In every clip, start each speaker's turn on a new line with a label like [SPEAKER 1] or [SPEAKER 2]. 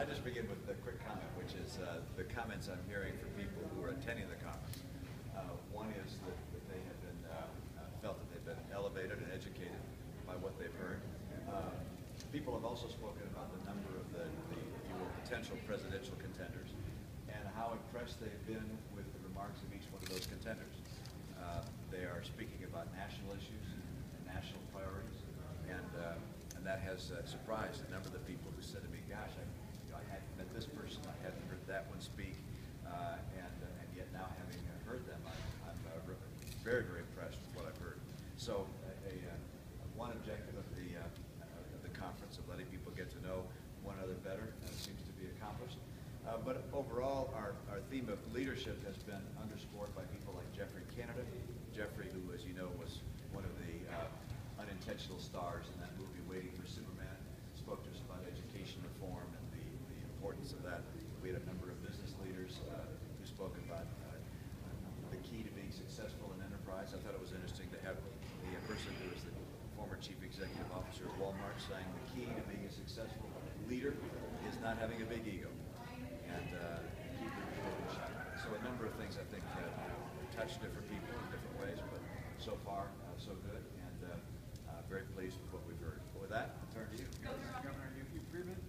[SPEAKER 1] I just begin with a quick comment, which is the comments I'm hearing from people who are attending the conference. One is that they have been felt that they've been elevated and educated by what they've heard. People have also spoken about the number of the if you will, potential presidential contenders and how impressed they've been with the remarks of each one of those contenders. They are speaking about national issues and national priorities, and that has surprised a number of the people who said to me, "Gosh, I hadn't met this person, I hadn't heard that one speak, and yet now having heard them, I'm very, very impressed with what I've heard." So, one objective of the conference of letting people get to know one another better seems to be accomplished. But overall, our theme of leadership has been underscored by people like Jeffrey Canada. Jeffrey, who, as you know, was one of the unintentional stars in that movie, Waiting for Superman, spoke to us about education reform and the importance of that. We had a number of business leaders who spoke about the key to being successful in enterprise. I thought it was interesting to have the person who was the former chief executive officer of Walmart saying the key to being a successful leader is not having a big ego and keeping the open shut. So a number of things I think touch different people in different ways, but so far so good, and very pleased with what we've heard. But with that, I'll turn to you.
[SPEAKER 2] Governor, you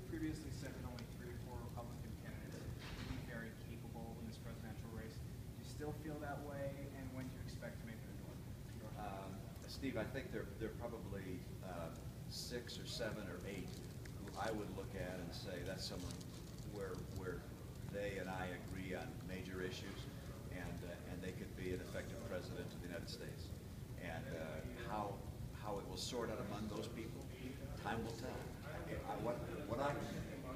[SPEAKER 2] previously said that only 3 or 4 Republican candidates would be very capable in this presidential race. Do you still feel that way, and when do you expect to make it a door?
[SPEAKER 1] Steve, I think there are probably 6 or 7 or 8 who I would look at and say that's someone where they and I agree on major issues, and they could be an effective president of the United States. And how it will sort out among those people, time will tell. What I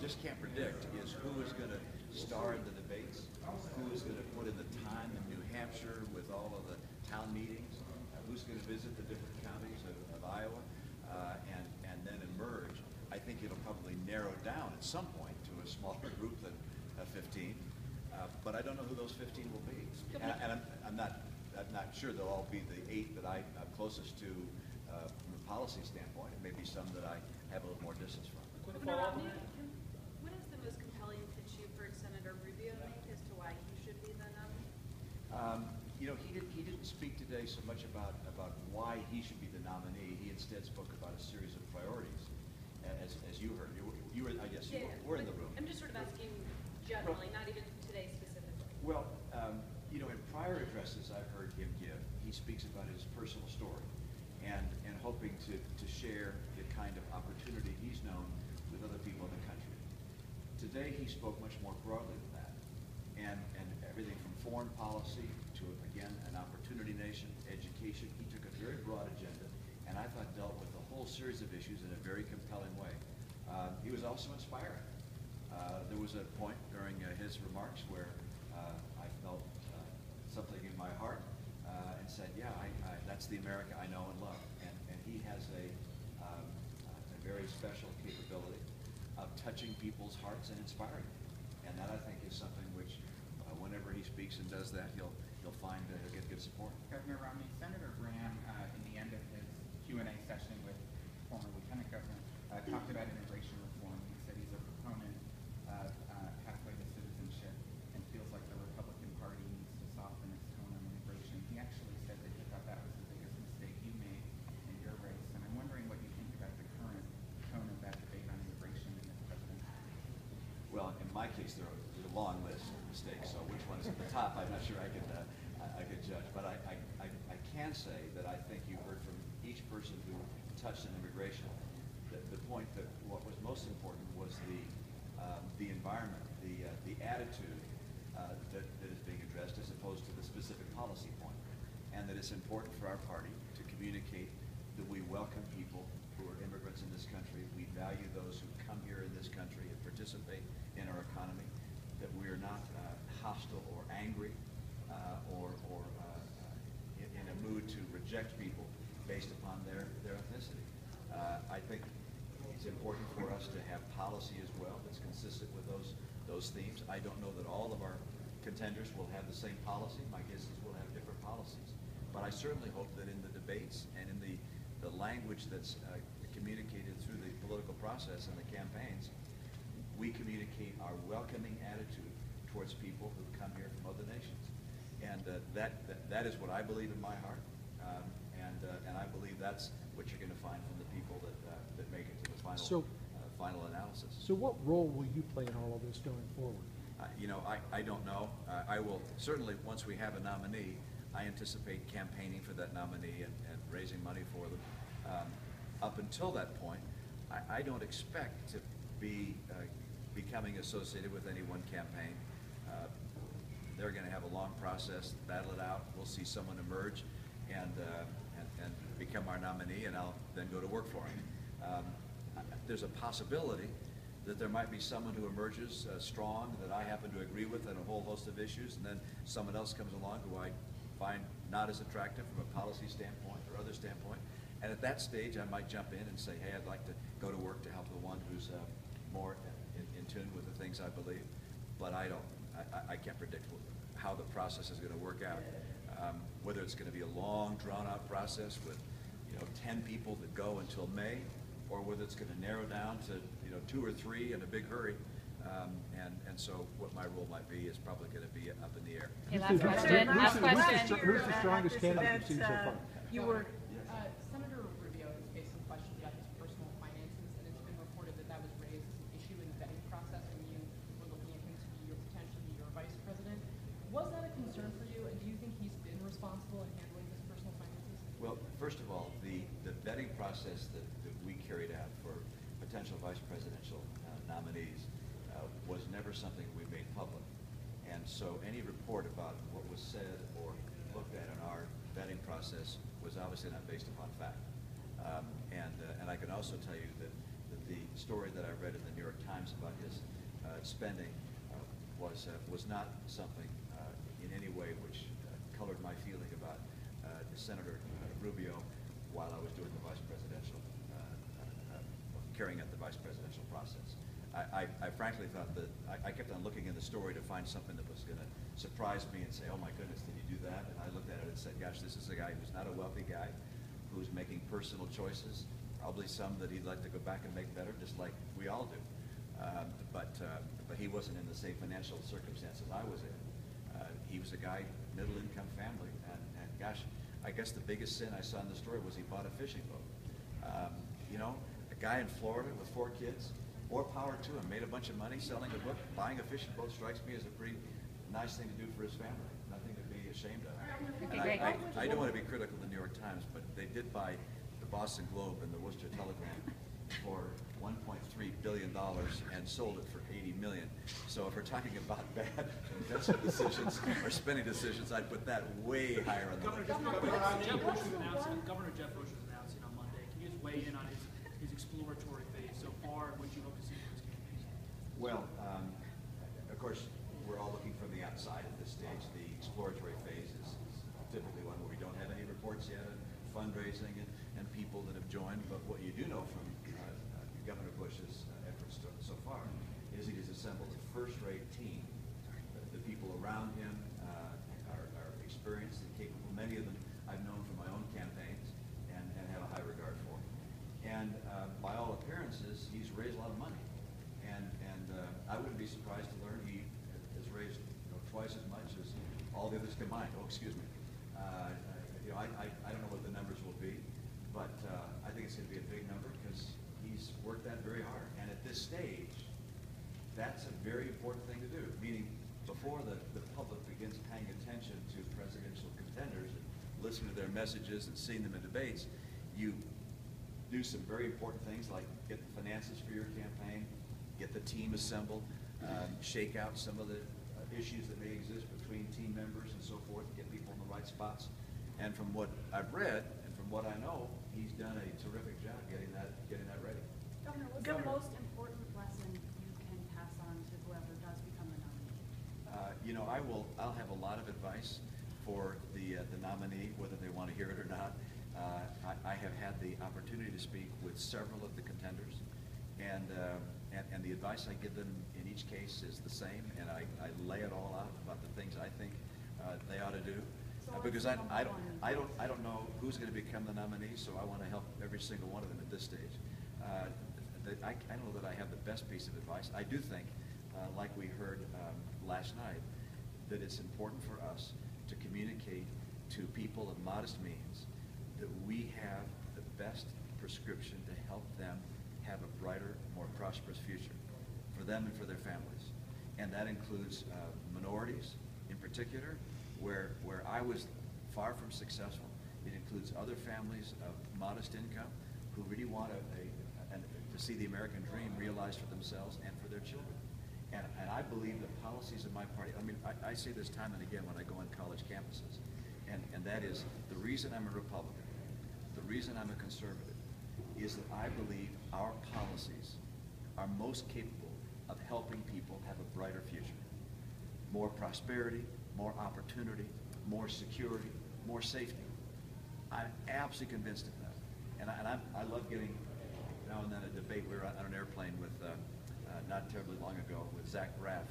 [SPEAKER 1] just can't predict is who is going to star in the debates, who is going to put in the time in New Hampshire with all of the town meetings, who's going to visit the different counties of Iowa, and then emerge. I think it'll probably narrow down at some point to a smaller group than 15, but I don't know who those 15 will be. And I'm not sure they'll all be the 8 that I'm closest to from a policy standpoint. It may be some that I have a little more distance from.
[SPEAKER 3] Governor Romney, what is the most compelling pitch you've heard Senator Rubio make as to why he should be the nominee?
[SPEAKER 1] You know, he didn't speak today so much about why he should be the nominee. He instead spoke about a series of priorities, as you heard. You were, I guess, you were in the room.
[SPEAKER 3] I'm just sort of asking generally, not even today specifically.
[SPEAKER 1] Well, you know, in prior addresses I've heard him give, he speaks about his personal story and hoping to share the kind of opportunity he's known with other people in the country. Today he spoke much more broadly than that, and everything from foreign policy to, again, an opportunity nation, education. He took a very broad agenda, and I thought dealt with a whole series of issues in a very compelling way. He was also inspiring. There was a point during his remarks where I felt something in my heart and said, yeah, that's the America I know and love. And he has a very special capability of touching people's hearts and inspiring them. And that, I think, is something which, whenever he speaks and does that, he'll find he'll get good support.
[SPEAKER 4] Governor Romney, Senator Graham, in the end of his Q&A session with former Lieutenant Governor, talked about immigration reform. He said he's a proponent of pathway to citizenship and feels like the Republican Party needs to soften its tone on immigration. He actually said that he thought that was the biggest mistake you made in your race. And I'm wondering what you think about the current tone of that debate on immigration in this presidency.
[SPEAKER 1] Well, in my case, there's a long list of mistakes, so which one is at the top, I'm not sure I could judge. But I can say that I think you heard from each person who touched on immigration the point that what was most important was the environment, the attitude that is being addressed as opposed to the specific policy point, and that it's important for our party to communicate that we welcome people who are immigrants in this country. We value those who come here in this country and participate in our economy, that we are not hostile or angry or in a mood to reject people based upon their ethnicity. I think it's important for us to have policy as well that's consistent with those themes. I don't know that all of our contenders will have the same policy. My guess is we'll have different policies. But I certainly hope that in the debates and in the language that's communicated through the political process and the campaigns, we communicate indicate our welcoming attitude towards people who come here from other nations. And that is what I believe in my heart, and I believe that's what you're going to find from the people that make it to the final analysis.
[SPEAKER 5] So what role will you play in all of this going forward?
[SPEAKER 1] You know, I don't know. I will certainly, once we have a nominee, I anticipate campaigning for that nominee and raising money for them. Up until that point, I don't expect to be becoming associated with any one campaign. They're going to have a long process, battle it out. We'll see someone emerge and become our nominee, and I'll then go to work for him. There's a possibility that there might be someone who emerges strong that I happen to agree with on a whole host of issues, and then someone else comes along who I find not as attractive from a policy standpoint or other standpoint. And at that stage, I might jump in and say, hey, I'd like to go to work to help the one who's more in tune with the things I believe. But I can't predict how the process is going to work out. Whether it's going to be a long, drawn-out process with 10 people that go until May, or whether it's going to narrow down to 2 or 3 in a big hurry. And so what my role might be is probably going to be up in the air.
[SPEAKER 6] Okay, last question. Last question.
[SPEAKER 5] Who's the strongest candidate you've seen so far?
[SPEAKER 6] You were.
[SPEAKER 7] Senator Rubio has faced some questions about his personal finances, and it's been reported that that was raised as an issue in the vetting process when you were looking at him to be potentially your vice president. Was that a concern for you, and do you think he's been responsible in handling his personal finances?
[SPEAKER 1] Well, first of all, the vetting process that we carried out for potential vice presidential nominees was never something we made public. And so any report about what was said or looked at in our vetting process was obviously not based upon fact. And I can also tell you that the story that I read in the New York Times about his spending was not something in any way which colored my feeling about Senator Rubio while I was doing the vice presidential, carrying out the vice presidential process. I frankly thought that I kept on looking in the story to find something that was going to surprise me and say, oh my goodness, did you do that? And I looked at it and said, gosh, this is a guy who's not a wealthy guy, who's making personal choices, probably some that he'd like to go back and make better, just like we all do. But he wasn't in the same financial circumstances I was in. He was a guy, middle-income family, and gosh, I guess the biggest sin I saw in the story was he bought a fishing boat. A guy in Florida with 4 kids, more power to him, made a bunch of money selling a book. Buying a fishing boat strikes me as a pretty nice thing to do for his family, nothing to be ashamed of.
[SPEAKER 6] Okay,
[SPEAKER 1] And
[SPEAKER 6] great.
[SPEAKER 1] I don't want to be critical of the New York Times, but they did buy the Boston Globe and the Worcester Telegram for $1.3 billion and sold it for $80 million. So if we're talking about bad investment decisions or spending decisions, I'd put that way higher on the list.
[SPEAKER 8] Governor Jeff Bush was announcing on Monday. Can you just weigh in on his exploratory phase so far and what you hope to see from his campaign?
[SPEAKER 1] Well, of course, we're all looking from the outside at this stage. The exploratory phase is typically one where we don't have any reports yet, and fundraising and people that have joined. But what you do know from Governor Bush's efforts so far is he has assembled a first-rate team. The people around him are experienced and capable. Many of them I've known from my own campaigns and have a high regard for. And by all appearances, he's raised a lot of money. And I wouldn't be surprised to learn he has raised twice as much as all the others combined. Oh, excuse me. I don't know what the numbers will be, but I think it's going to be a big number because he's worked that very hard. And at this stage, that's a very important thing to do, meaning before the public begins paying attention to presidential contenders and listening to their messages and seeing them in debates, you do some very important things like get the finances for your campaign, get the team assembled, shake out some of the issues that may exist between team members and so forth, get people in the right spots. And from what I've read and from what I know, he's done a terrific job getting that ready.
[SPEAKER 3] Governor, what's the most important lesson you can pass on to whoever does become the nominee?
[SPEAKER 1] I'll have a lot of advice for the nominee, whether they want to hear it or not. I have had the opportunity to speak with several of the contenders, and the advice I give them in each case is the same, and I lay it all out about the things I think they ought to do. Because I don't know who's going to become the nominee, so I want to help every single one of them at this stage. I don't know that I have the best piece of advice. I do think like we heard last night, that it's important for us to communicate to people of modest means that we have the best prescription to help them have a brighter, more prosperous future for them and for their families. And that includes minorities in particular, where I was far from successful. It includes other families of modest income who really want to see the American dream realized for themselves and for their children. And I believe the policies of my party, I mean, I say this time and again when I go on college campuses, and that is the reason I'm a Republican, the reason I'm a conservative, is that I believe our policies are most capable of helping people have a brighter future. More prosperity, more opportunity, more security, more safety. I'm absolutely convinced of that. And I love getting now and then a debate. We were on an airplane with, not terribly long ago, with Zach Braff.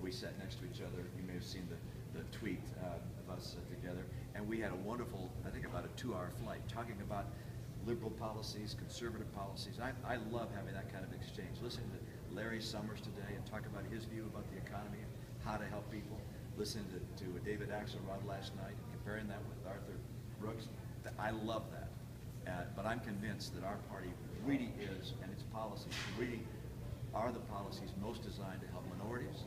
[SPEAKER 1] We sat next to each other. You may have seen the tweet of us together. And we had a wonderful, I think about a 2-hour flight, talking about liberal policies, conservative policies. I love having that kind of exchange. Listening to Larry Summers today and talk about his view about the economy and how to help people. Listening to David Axelrod last night and comparing that with Arthur Brooks. I love that. But I'm convinced that our party really is, and its policies really are the policies most designed to help minorities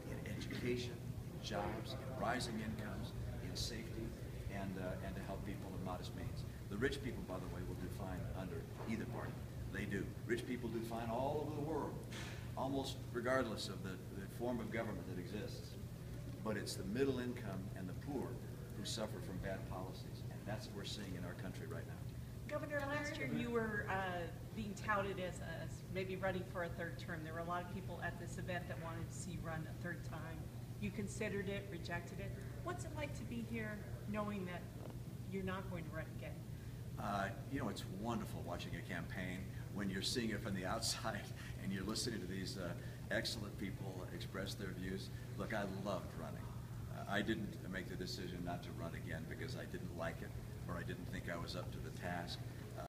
[SPEAKER 1] in education, in jobs, in rising incomes, in safety, and to help people of modest means. The rich people, by the way, will do fine under either party. They do. Rich people do fine all over the world, almost regardless of the form of government that exists. But it's the middle income and the poor who suffer from bad policies, and that's what we're seeing in our country right now.
[SPEAKER 9] Governor, last year you were being touted as maybe running for a third term. There were a lot of people at this event that wanted to see you run a third time. You considered it, rejected it. What's it like to be here knowing that you're not going to run again?
[SPEAKER 1] You know, it's wonderful watching a campaign when you're seeing it from the outside and you're listening to these excellent people express their views. Look, I loved running. I didn't make the decision not to run again because I didn't like it or I didn't think I was up to the task.